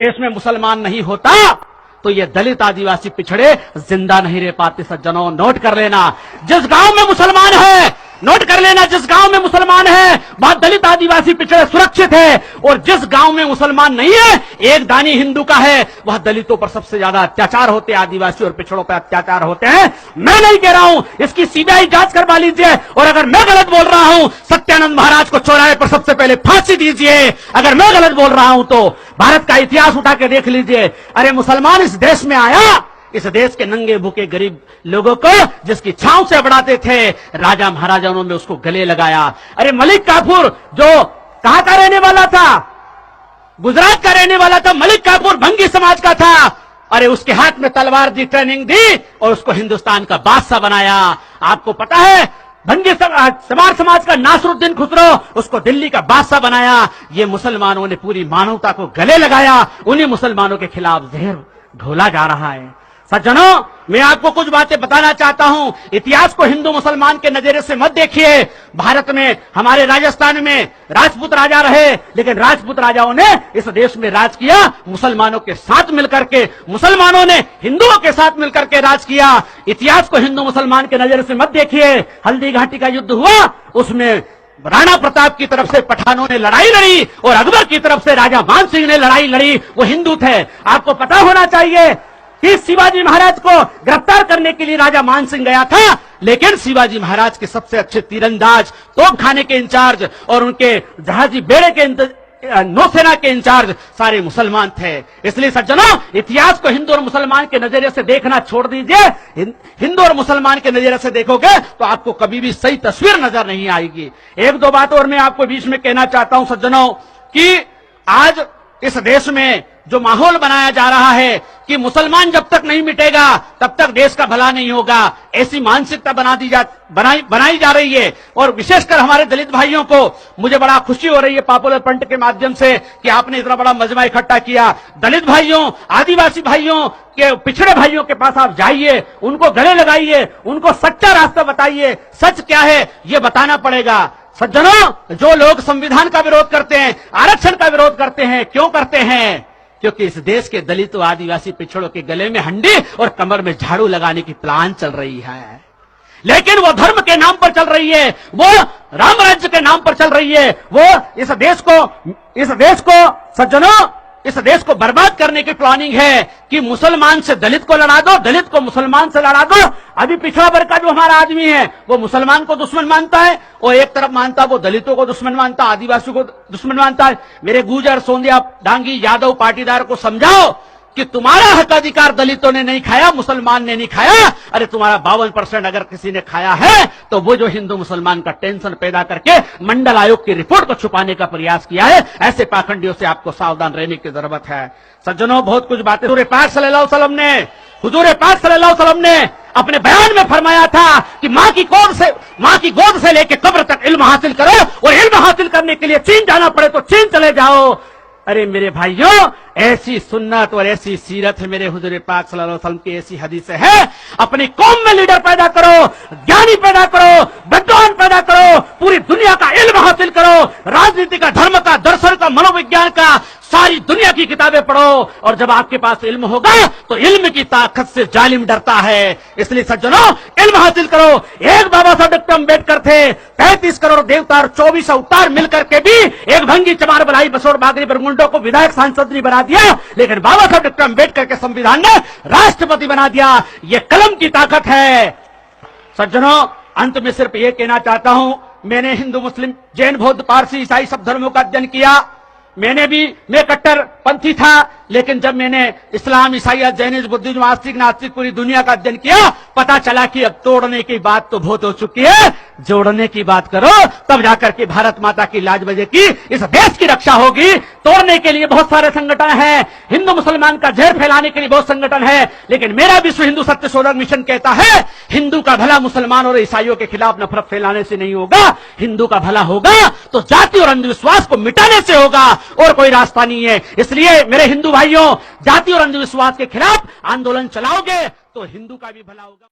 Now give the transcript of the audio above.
देश में मुसलमान नहीं होता तो ये दलित आदिवासी पिछड़े जिंदा नहीं रह पाते। सज्जनों, नोट कर लेना, जिस गांव में मुसलमान है, नोट कर लेना, जिस गांव में मुसलमान है वहां दलित आदिवासी पिछड़े सुरक्षित है, और जिस गांव में मुसलमान नहीं है, एक दानी हिंदू का है, वह दलितों पर सबसे ज्यादा अत्याचार होते हैं, आदिवासी और पिछड़ों पर अत्याचार होते हैं। मैं नहीं कह रहा हूं, इसकी सीबीआई जांच करवा लीजिए, और अगर मैं गलत बोल रहा हूं, सत्यानंद महाराज को चौराहे पर सबसे पहले फांसी दीजिए। अगर मैं गलत बोल रहा हूं तो भारत का इतिहास उठा के देख लीजिए। अरे मुसलमान इस देश में आया, इस देश के नंगे भूखे गरीब लोगों को जिसकी छांव से बढ़ाते थे, राजा महाराजाओं ने उसको गले लगाया। अरे मलिक काफूर जो कहां का रहने वाला था, गुजरात का रहने वाला था, मलिक काफूर भंगी समाज का था। अरे उसके हाथ में तलवार दी, ट्रेनिंग दी और उसको हिंदुस्तान का बादशाह बनाया। आपको पता है भंगी समाज का नासरुद्दीन खुसरो, उसको दिल्ली का बादशाह बनाया। ये मुसलमानों ने पूरी मानवता को गले लगाया, उन्हीं मुसलमानों के खिलाफ जहर घोला जा रहा है। सज्जनों, मैं आपको कुछ बातें बताना चाहता हूं। इतिहास को हिंदू मुसलमान के नजरिए से मत देखिए। भारत में, हमारे राजस्थान में राजपूत राजा रहे, लेकिन राजपूत राजाओं ने इस देश में राज किया मुसलमानों के साथ मिलकर के, मुसलमानों ने हिंदुओं के साथ मिलकर के राज किया। इतिहास को हिंदू मुसलमान के नजरिए से मत देखिए। हल्दी घाटी का युद्ध हुआ, उसमें राणा प्रताप की तरफ से पठानों ने लड़ाई लड़ी और अकबर की तरफ से राजा मान सिंह ने लड़ाई लड़ी, वो हिंदू थे। आपको पता होना चाहिए कि शिवाजी महाराज को गिरफ्तार करने के लिए राजा मान सिंह गया था, लेकिन शिवाजी महाराज के सबसे अच्छे तीरंदाज, तोपखाने के इंचार्ज और उनके जहाजी बेड़े के नौसेना के इंचार्ज सारे मुसलमान थे। इसलिए सज्जनों, इतिहास को हिंदू और मुसलमान के नजरिए से देखना छोड़ दीजिए। हिंदू और मुसलमान के नजरिए से देखोगे तो आपको कभी भी सही तस्वीर नजर नहीं आएगी। एक दो बात और मैं आपको बीच में कहना चाहता हूं सज्जनों, कि आज इस देश में जो माहौल बनाया जा रहा है कि मुसलमान जब तक नहीं मिटेगा तब तक देश का भला नहीं होगा, ऐसी मानसिकता बनाई जा रही है। और विशेषकर हमारे दलित भाइयों को मुझे बड़ा खुशी हो रही है पॉपुलर फ्रंट के माध्यम से कि आपने इतना बड़ा मजमा इकट्ठा किया। दलित भाइयों, आदिवासी भाइयों के, पिछड़े भाइयों के पास आप जाइए, उनको गले लगाइए, उनको सच्चा रास्ता बताइए। सच क्या है ये बताना पड़ेगा। सज्जनों, जो लोग संविधान का विरोध करते हैं, आरक्षण का विरोध करते हैं, क्यों करते हैं? क्योंकि इस देश के दलित और आदिवासी पिछड़ों के गले में हंडी और कमर में झाड़ू लगाने की प्लान चल रही है। लेकिन वो धर्म के नाम पर चल रही है, वो राम राज्य के नाम पर चल रही है, वो इस देश को सज्जनों, इस देश को बर्बाद करने की प्लानिंग है कि मुसलमान से दलित को लड़ा दो, दलित को मुसलमान से लड़ा दो। अभी पिछड़ा वर्ग का जो हमारा आदमी है वो मुसलमान को दुश्मन मानता है और एक तरफ मानता है वो दलितों को दुश्मन मानता है, आदिवासियों को दुश्मन मानता है। मेरे गुर्जर, सोंदिया, डांगी, यादव पाटीदार को समझाओ कि तुम्हारा हक अधिकार दलितों ने नहीं खाया, मुसलमान ने नहीं खाया। अरे तुम्हारा 52% अगर किसी ने खाया है तो वो जो हिंदू मुसलमान का टेंशन पैदा करके मंडल आयोग की रिपोर्ट को छुपाने का प्रयास किया है, ऐसे पाखंडियों से आपको सावधान रहने की जरूरत है। सज्जनों, बहुत कुछ बातें हुजूर पाक सल्लल्लाहु अलैहि वसल्लम ने अपने बयान में फरमाया था कि मां की गोद से लेकर कब्र तक इल्म हासिल करो, और इल्म हासिल करने के लिए चीन जाना पड़े तो चीन चले जाओ। अरे मेरे भाइयों, ऐसी सुन्नत और ऐसी सीरत है मेरे हुजूर पाक सल्लल्लाहु अलैहि वसल्लम की, ऐसी हदीस है। अपनी कौम में लीडर पैदा करो, ज्ञानी पैदा करो, विद्वान पैदा करो, पूरी दुनिया का इल्म हासिल करो, राजनीति का, धर्म का, दर्शन का, मनोविज्ञान का, सारी दुनिया की किताबें पढ़ो। और जब आपके पास इल्म होगा तो इल्म की ताकत से जालिम डरता है। इसलिए सज्जनों, इल्म हासिल करो। एक बाबा साहब डॉक्टर अम्बेडकर थे, 33 करोड़ देवता और 24 अवतार मिलकर के भी एक भंगी, चमार, बलाई, बसोर, बागरी, बरमुंडो को विधायक, सांसद नहीं बना दिया, लेकिन बाबा साहब डॉक्टर अम्बेडकर के संविधान ने राष्ट्रपति बना दिया। ये कलम की ताकत है। सज्जनों, अंत में सिर्फ ये कहना चाहता हूं, मैंने हिंदू, मुस्लिम, जैन, बौद्ध, पारसी, ईसाई सब धर्मों का अध्ययन किया। मैं कट्टर पंथी था, लेकिन जब मैंने इस्लाम, ईसाइयत, जैनिज्म, बुद्धिज्म, आस्तिक, नास्तिक पूरी दुनिया का अध्ययन किया, पता चला कि अब तोड़ने की बात तो बहुत हो चुकी है, जोड़ने की बात करो, तब जाकर के भारत माता की लाज बजेगी, इस देश की रक्षा होगी। तोड़ने के लिए बहुत सारे संगठन हैं, हिंदू मुसलमान का जहर फैलाने के लिए बहुत संगठन है, लेकिन मेरा विश्व हिंदू सत्य शोधक मिशन कहता है हिंदू का भला मुसलमान और ईसाइयों के खिलाफ नफरत फैलाने से नहीं होगा। हिंदू का भला होगा तो जाति और अंधविश्वास को मिटाने से होगा, और कोई रास्ता नहीं है। इसलिए मेरे हिंदू भाइयों, जाति और अंधविश्वास के खिलाफ आंदोलन चलाओगे तो हिंदू का भी भला होगा।